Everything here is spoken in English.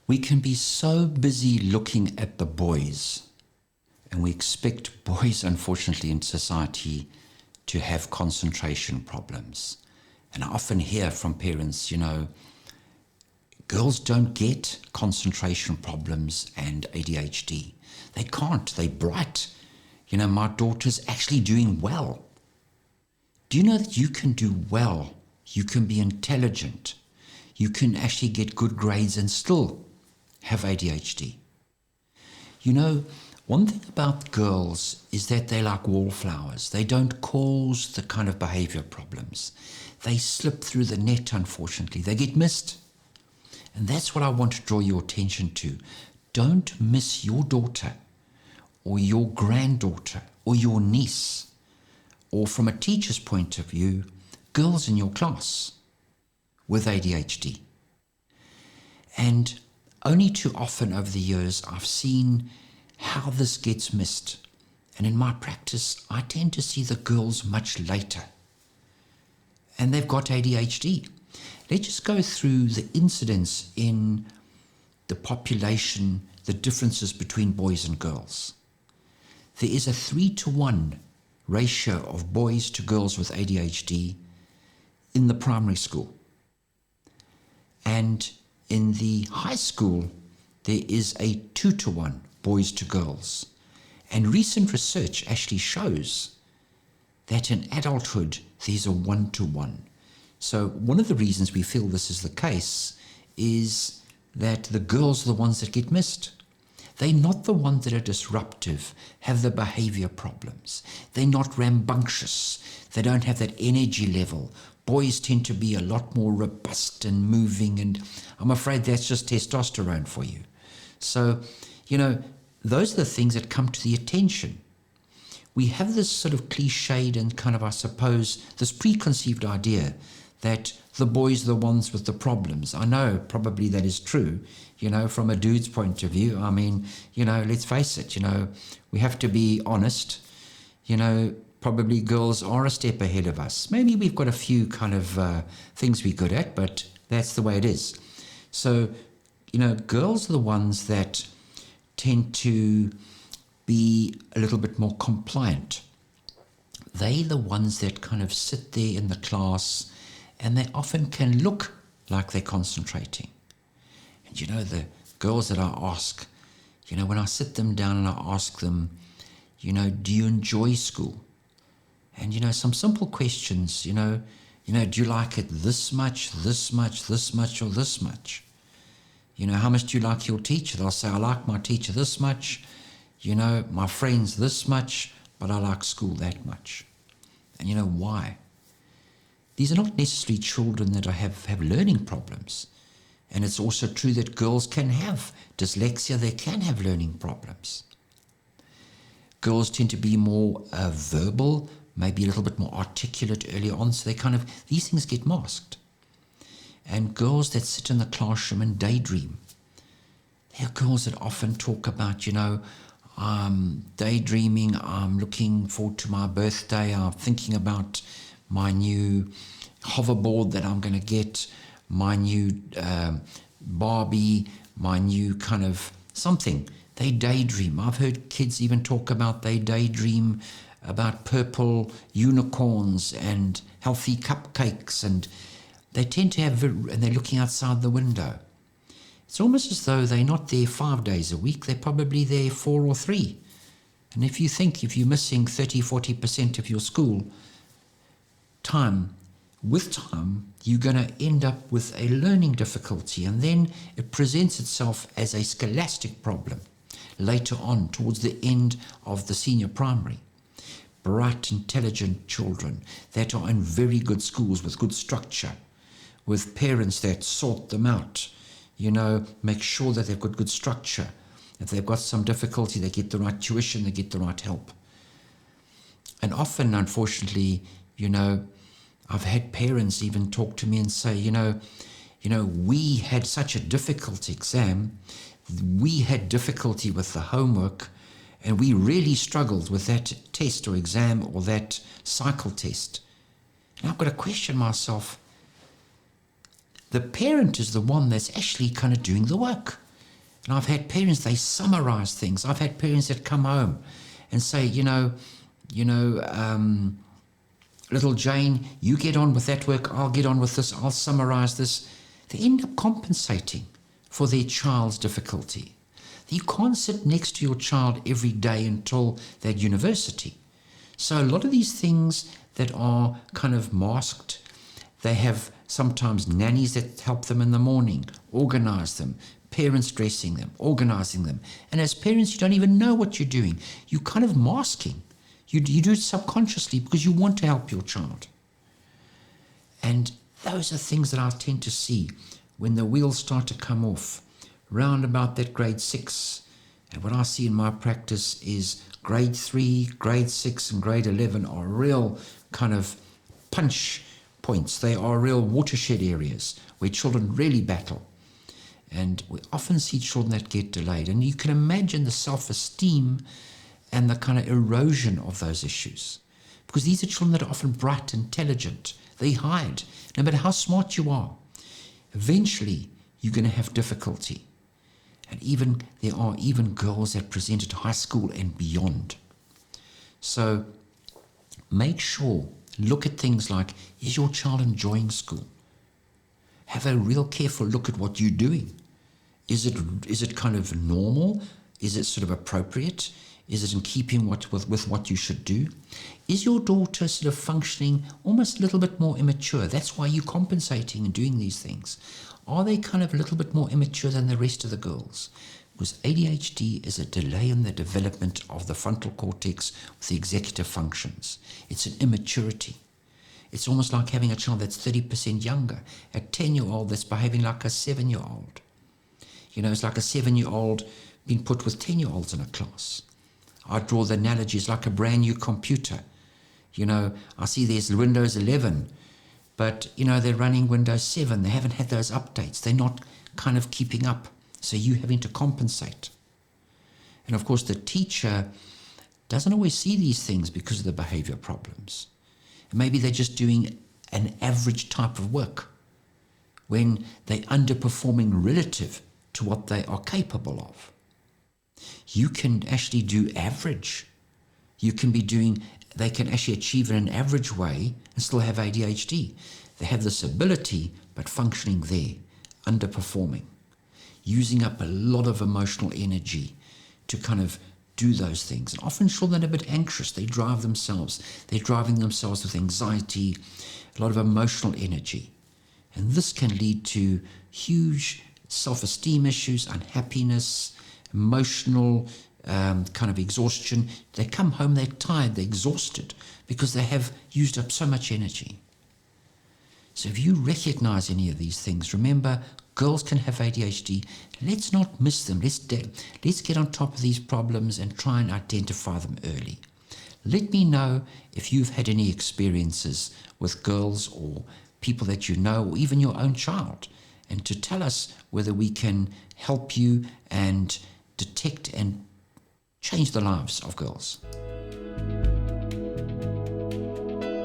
We can be so busy looking at the boys, and we expect boys, unfortunately, in society to have concentration problems. And I often hear from parents, girls don't get concentration problems and ADHD. They can't. They're bright. My daughter's actually doing well. Do you know that you can do well? You can be intelligent. You can actually get good grades and still have ADHD. One thing about girls is that they're like wallflowers. They don't cause the kind of behavior problems. They slip through the net, unfortunately. They get missed. And that's what I want to draw your attention to. Don't miss your daughter or your granddaughter or your niece, or from a teacher's point of view, girls in your class with ADHD. And only too often over the years, I've seen how this gets missed. And in my practice, I tend to see the girls much later. And they've got ADHD. Let's just go through the incidence in the population, the differences between boys and girls. There is a 3-to-1 ratio of boys to girls with ADHD in the primary school. And in the high school, there is a 2-to-1 boys to girls. And recent research actually shows that in adulthood, there's a 1-to-1. So one of the reasons we feel this is the case is that the girls are the ones that get missed. They're not the ones that are disruptive, have the behavior problems. They're not rambunctious. They don't have that energy level. Boys tend to be a lot more robust and moving, and I'm afraid that's just testosterone for you. So, those are the things that come to the attention. We have this sort of cliched and kind of, I suppose, this preconceived idea that the boys are the ones with the problems. I know probably that is true, from a dude's point of view. I mean, let's face it, we have to be honest. Probably girls are a step ahead of us. Maybe we've got a few kind of things we're good at, but that's the way it is. So, girls are the ones that tend to be a little bit more compliant. They're the ones that kind of sit there in the class, and they often can look like they're concentrating. And the girls that I ask, when I sit them down and I ask them, do you enjoy school? And some simple questions, do you like it this much, this much, this much, or this much? How much do you like your teacher? They'll say, I like my teacher this much, my friends this much, but I like school that much. And why? These are not necessarily children that have learning problems. And it's also true that girls can have dyslexia, they can have learning problems. Girls tend to be more verbal, maybe a little bit more articulate early on, so these things get masked. And girls that sit in the classroom and daydream. There are girls that often talk about, I'm daydreaming, I'm looking forward to my birthday, I'm thinking about my new hoverboard that I'm going to get, my new Barbie, my new kind of something. They daydream. I've heard kids even talk about they daydream about purple unicorns and healthy cupcakes, and they tend to and they're looking outside the window. It's almost as though they're not there 5 days a week, they're probably there 4 or 3. And if you're missing 30-40% of your school time, with time, you're going to end up with a learning difficulty, and then it presents itself as a scholastic problem later on towards the end of the senior primary. Bright, intelligent children that are in very good schools with good structure, with parents that sort them out, make sure that they've got good structure. If they've got some difficulty, they get the right tuition, they get the right help. And often, unfortunately, I've had parents even talk to me and say, we had such a difficult exam, we had difficulty with the homework, and we really struggled with that test or exam or that cycle test. And I've got to question myself. The parent is the one that's actually kind of doing the work. And I've had parents, they summarize things. I've had parents that come home and say, little Jane, you get on with that work, I'll get on with this, I'll summarize this. They end up compensating for their child's difficulty. You can't sit next to your child every day until they're at university. So a lot of these things that are kind of masked, they have sometimes nannies that help them in the morning, organize them, parents dressing them, organizing them. And as parents, you don't even know what you're doing. You're kind of masking. You do it subconsciously because you want to help your child. And those are things that I tend to see when the wheels start to come off round about that grade 6. And what I see in my practice is grade 3, grade 6 and grade 11 are real kind of punch points. They are real watershed areas where children really battle. And we often see children that get delayed. And you can imagine the self-esteem and the kind of erosion of those issues. Because these are children that are often bright, intelligent. They hide. No matter how smart you are, eventually you're going to have difficulty. And there are even girls that present at high school and beyond. So make sure, look at things like, is your child enjoying school? Have a real careful look at what you're doing. Is it kind of normal? Is it sort of appropriate? Is it in keeping with what you should do? Is your daughter sort of functioning almost a little bit more immature? That's why you're compensating and doing these things. Are they kind of a little bit more immature than the rest of the girls? Because ADHD is a delay in the development of the frontal cortex with the executive functions. It's an immaturity. It's almost like having a child that's 30% younger, a 10-year-old that's behaving like a 7-year-old. It's like a 7-year-old being put with 10-year-olds in a class. I draw the analogy, it's like a brand new computer. I see there's Windows 11, but, they're running Windows 7. They haven't had those updates. They're not kind of keeping up. So you're having to compensate. And of course, the teacher doesn't always see these things because of the behavior problems. And maybe they're just doing an average type of work when they're underperforming relative to what they are capable of. You can actually do average. They can actually achieve in an average way and still have ADHD. They have this ability, but functioning there, underperforming, using up a lot of emotional energy to kind of do those things. And often children are a bit anxious. They're driving themselves with anxiety, a lot of emotional energy. And this can lead to huge self-esteem issues, unhappiness, emotional kind of exhaustion. They come home, they're tired, they're exhausted because they have used up so much energy. So if you recognize any of these things, remember, girls can have ADHD. Let's not miss them. Let's get on top of these problems and try and identify them early. Let me know if you've had any experiences with girls or people that you know, or even your own child, and to tell us whether we can help you and detect and change the lives of girls.